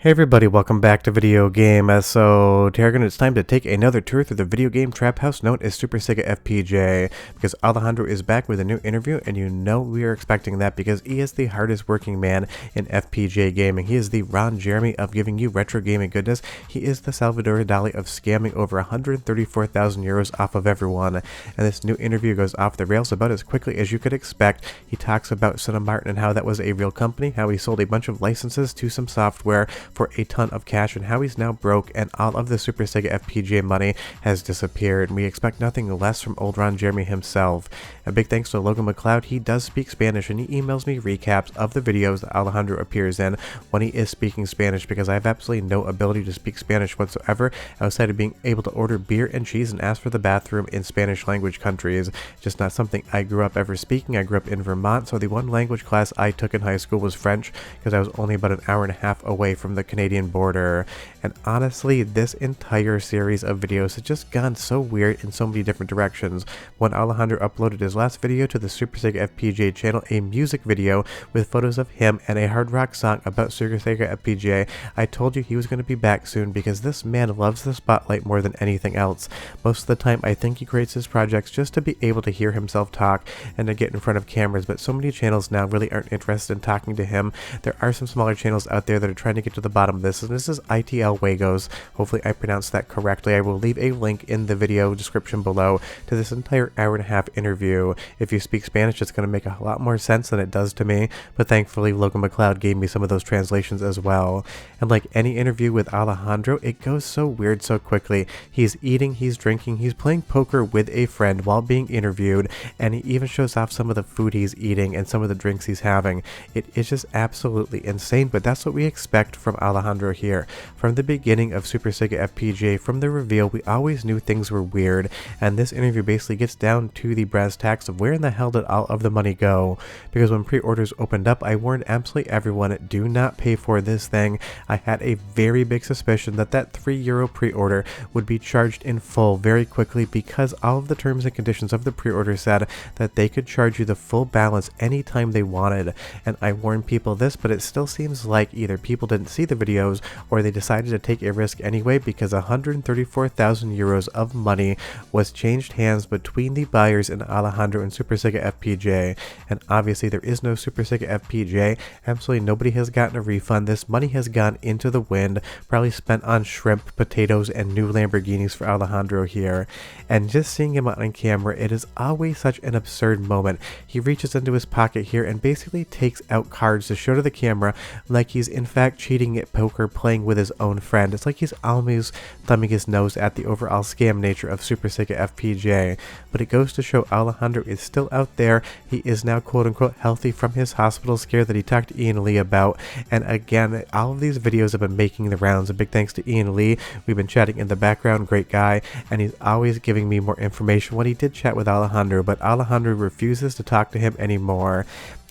Hey everybody, welcome back to Video Game. So, Tarragon, it's time to take another tour through the video game trap house known as Super Sega FPGA, because Alejandro is back with a new interview, and you know we are expecting that because he is the hardest working man in FPGA gaming. He is the Ron Jeremy of giving you retro gaming goodness. He is the Salvador Dali of scamming over 134,000 euros off of everyone, and this new interview goes off the rails about as quickly as you could expect. He talks about Sega Martin and how that was a real company, how he sold a bunch of licenses to some software for a ton of cash, and how he's now broke and all of the Super Sega FPGA money has disappeared. We expect nothing less from old Ron Jeremy himself. A big thanks to Logan McLeod. He does speak Spanish, and he emails me recaps of the videos that Alejandro appears in when he is speaking Spanish, because I have absolutely no ability to speak Spanish whatsoever outside of being able to order beer and cheese and ask for the bathroom in Spanish language countries. Just not something I grew up ever speaking. I grew up in Vermont, so the one language class I took in high school was French, because I was only about an hour and a half away from the Canadian border. And honestly, this entire series of videos has just gone so weird in so many different directions. When Alejandro uploaded his last video to the Super Sega FPGA channel, a music video with photos of him and a hard rock song about Super Sega FPGA, I told you he was going to be back soon, because this man loves the spotlight more than anything else. Most of the time I think he creates his projects just to be able to hear himself talk and to get in front of cameras, but so many channels now really aren't interested in talking to him. There are some smaller channels out there that are trying to get to the bottom of this, and this is ITL Wagos. Hopefully I pronounced that correctly. I will leave a link in the video description below to this entire hour and a half interview. If you speak Spanish, it's going to make a lot more sense than it does to me, but thankfully Logan McLeod gave me some of those translations as well. And like any interview with Alejandro, it goes so weird so quickly. He's eating, he's drinking, he's playing poker with a friend while being interviewed, and he even shows off some of the food he's eating and some of the drinks he's having. It is just absolutely insane, but that's what we expect from Alejandro here. From the beginning of Super Sega FPGA, from the reveal, we always knew things were weird, and this interview basically gets down to the brass tacks of where in the hell did all of the money go. Because when pre-orders opened up, I warned absolutely everyone, do not pay for this thing. I had a very big suspicion that that €3 pre-order would be charged in full very quickly, because all of the terms and conditions of the pre-order said that they could charge you the full balance anytime they wanted. And I warned people this, but it still seems like either people didn't see the videos or they decided to take a risk anyway, because 134,000 euros of money was changed hands between the buyers and Alejandro and Super Sega FPGA. And obviously there is no Super Sega FPGA. Absolutely nobody has gotten a refund. This money has gone into the wind, probably spent on shrimp, potatoes, and new Lamborghinis for Alejandro here. And just seeing him on camera, it is always such an absurd moment. He reaches into his pocket here and basically takes out cards to show to the camera like he's in fact cheating at poker, playing with his own friend. It's like he's always thumbing his nose at the overall scam nature of Super Sega FPGA. But it goes to show Alejandro is still out there. He is now quote unquote healthy from his hospital scare that he talked to Ian Lee about. And again, all of these videos have been making the rounds. A big thanks to Ian Lee. We've been chatting in the background, great guy, and he's always giving me more information when he did chat with Alejandro, but Alejandro refuses to talk to him anymore.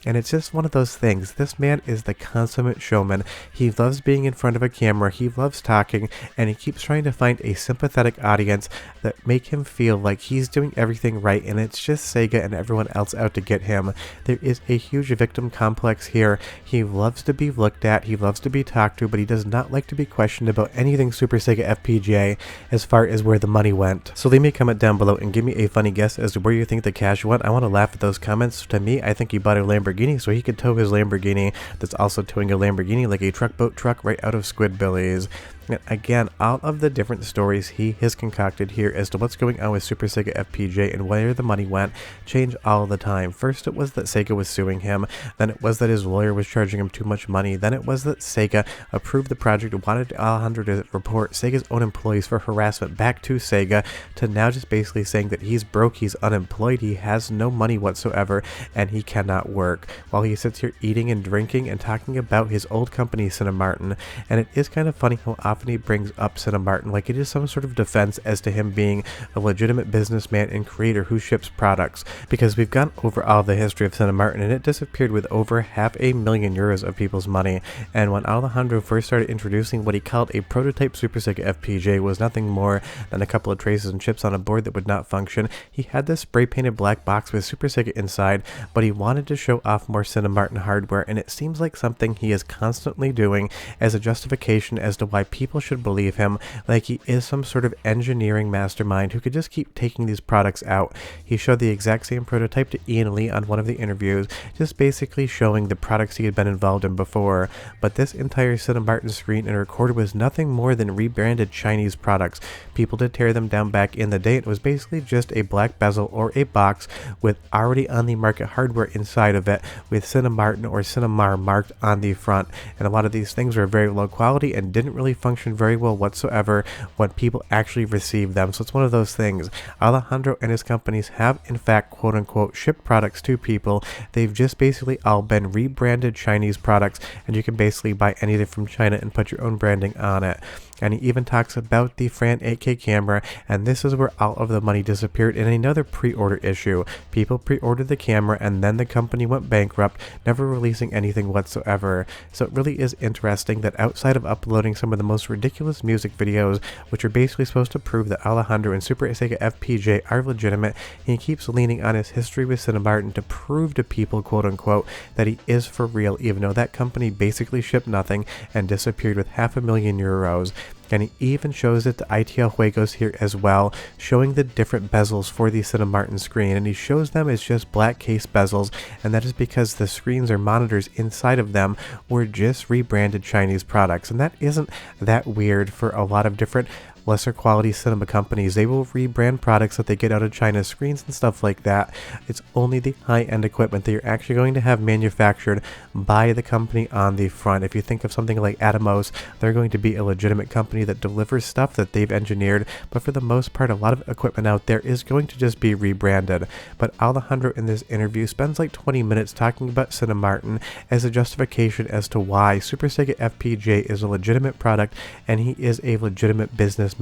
And it's just one of those things. This man is the consummate showman. He loves being in front of a camera, he loves talking, and he keeps trying to find a sympathetic audience that make him feel like he's doing everything right, and it's just Sega and everyone else out to get him. There is a huge victim complex here. He loves to be looked at, he loves to be talked to, but he does not like to be questioned about anything Super Sega FPGA as far as where the money went. So leave me a comment down below and give me a funny guess as to where you think the cash went. I want to laugh at those comments. To me, I think he bought a Lamborghini so he could tow his Lamborghini that's also towing a Lamborghini like a truck boat truck right out of Squidbillies. And again, all of the different stories he has concocted here as to what's going on with Super Sega FPGA and where the money went change all the time. First it was that Sega was suing him, then it was that his lawyer was charging him too much money, then it was that Sega approved the project and wanted Alejandro to report Sega's own employees for harassment back to Sega, to now just basically saying that he's broke, he's unemployed, he has no money whatsoever, and he cannot work, while he sits here eating and drinking and talking about his old company, Sega Martin. And it is kind of funny how often he brings up Cinemartin like it is some sort of defense as to him being a legitimate businessman and creator who ships products, because we've gone over all the history of Cinemartin and it disappeared with over €500,000 of people's money. And when Alejandro first started introducing what he called a prototype SuperSega FPGA was nothing more than a couple of traces and chips on a board that would not function, he had this spray painted black box with SuperSega inside, but he wanted to show off more Cinemartin hardware, and it seems like something he is constantly doing as a justification as to why people should believe him, like he is some sort of engineering mastermind who could just keep taking these products out. He showed the exact same prototype to Ian Lee on one of the interviews, just basically showing the products he had been involved in before, but this entire Cinemartin screen and recorder was nothing more than rebranded Chinese products. People did tear them down back in the day. It was basically just a black bezel or a box with already on the market hardware inside of it with Cinemartin or Cinemar marked on the front, and a lot of these things were very low quality and didn't really function very well whatsoever when people actually received them. So it's one of those things. Alejandro and his companies have in fact quote unquote shipped products to people. They've just basically all been rebranded Chinese products, and you can basically buy anything from China and put your own branding on it. And he even talks about the Fran 8K camera, and this is where all of the money disappeared in another pre-order issue. People pre-ordered the camera and then the company went bankrupt, never releasing anything whatsoever. So it really is interesting that outside of uploading some of the most ridiculous music videos, which are basically supposed to prove that Alejandro and Super Sega FPGA are legitimate, he keeps leaning on his history with Cinemartin to prove to people, quote unquote, that he is for real, even though that company basically shipped nothing and disappeared with €500,000. And he even shows it to ITL Juegos here as well, showing the different bezels for the Cinemartin screen, and he shows them as just black case bezels, and that is because the screens or monitors inside of them were just rebranded Chinese products. And that isn't that weird for a lot of different lesser quality cinema companies. They will rebrand products that they get out of China, screens and stuff like that. It's only the high-end equipment that you're actually going to have manufactured by the company on the front. If you think of something like Atomos, they're going to be a legitimate company that delivers stuff that they've engineered, but for the most part a lot of equipment out there is going to just be rebranded. But Alejandro in this interview spends like 20 minutes talking about Cinemartin as a justification as to why Super Sega FPGA is a legitimate product and he is a legitimate businessman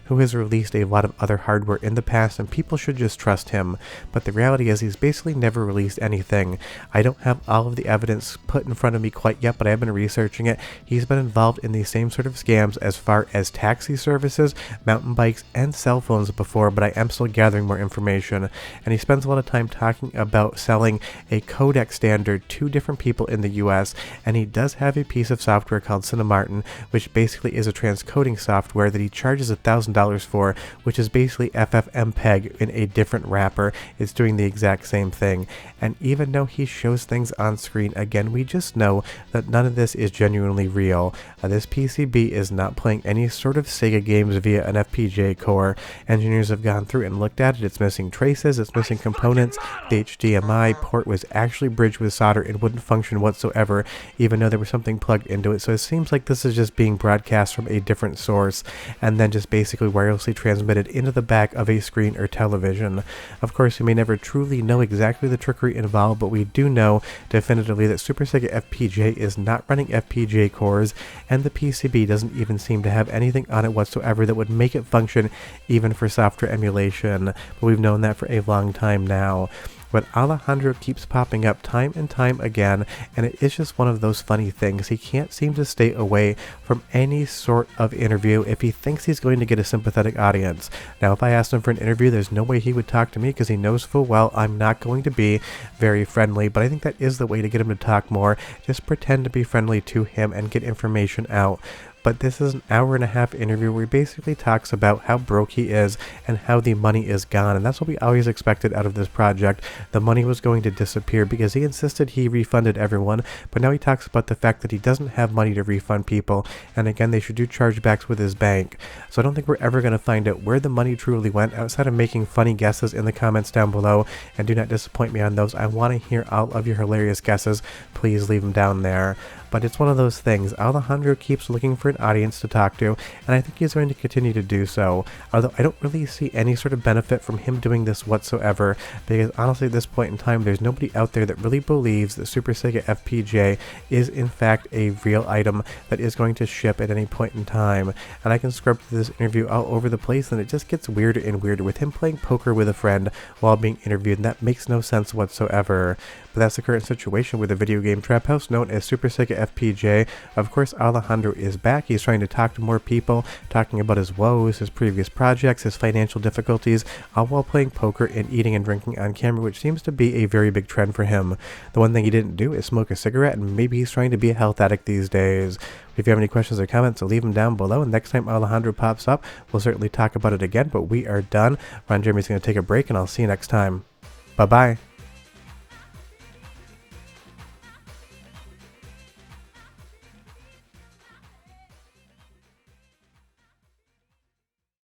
who has released a lot of other hardware in the past and people should just trust him. But the reality is he's basically never released anything. I don't have all of the evidence put in front of me quite yet, but I have been researching it. He's been involved in the same sort of scams as far as taxi services, mountain bikes, and cell phones before, but I am still gathering more information. And he spends a lot of time talking about selling a codec standard to different people in the US, and he does have a piece of software called Cinemartin, which basically is a transcoding software that he charges $1,000 for, which is basically FFmpeg in a different wrapper. It's doing the exact same thing. And even though he shows things on screen, again, we just know that none of this is genuinely real. This PCB is not playing any sort of Sega games via an FPGA core. Engineers have gone through and looked at it. It's missing traces, it's missing components. The HDMI port was actually bridged with solder and wouldn't function whatsoever, even though there was something plugged into it. So it seems like this is just being broadcast from a different source and then just basically wirelessly transmitted into the back of a screen or television. Of course, we may never truly know exactly the trickery involved, but we do know definitively that Super Sega FPGA is not running FPGA cores, and the PCB doesn't even seem to have anything on it whatsoever that would make it function even for software emulation. But we've known that for a long time now. But Alejandro keeps popping up time and time again, and it is just one of those funny things. He can't seem to stay away from any sort of interview if he thinks he's going to get a sympathetic audience. Now, if I asked him for an interview, there's no way he would talk to me because he knows full well I'm not going to be very friendly, but I think that is the way to get him to talk more. Just pretend to be friendly to him and get information out. But this is an hour-and-a-half interview where he basically talks about how broke he is and how the money is gone, and that's what we always expected out of this project. The money was going to disappear because he insisted he refunded everyone, but now he talks about the fact that he doesn't have money to refund people, and again, they should do chargebacks with his bank. So I don't think we're ever going to find out where the money truly went outside of making funny guesses in the comments down below, and do not disappoint me on those. I want to hear all of your hilarious guesses. Please leave them down there. but it's one of those things. Alejandro keeps looking for an audience to talk to, and I think he's going to continue to do so, although I don't really see any sort of benefit from him doing this whatsoever, because honestly at this point in time there's nobody out there that really believes that Super Sega FPGA is in fact a real item that is going to ship at any point in time. And I can scrub through this interview all over the place, and it just gets weirder and weirder with him playing poker with a friend while being interviewed, and that makes no sense whatsoever. But that's the current situation with the video game trap house known as Super Sega FPGA. Of course, Alejandro is back. He's trying to talk to more people, talking about his woes, his previous projects, his financial difficulties, all while playing poker and eating and drinking on camera, which seems to be a very big trend for him. The one thing he didn't do is smoke a cigarette, and maybe he's trying to be a health addict these days. If you have any questions or comments, leave them down below, and next time Alejandro pops up, we'll certainly talk about it again, but we are done. Ron Jeremy's going to take a break, and I'll see you next time. Bye-bye.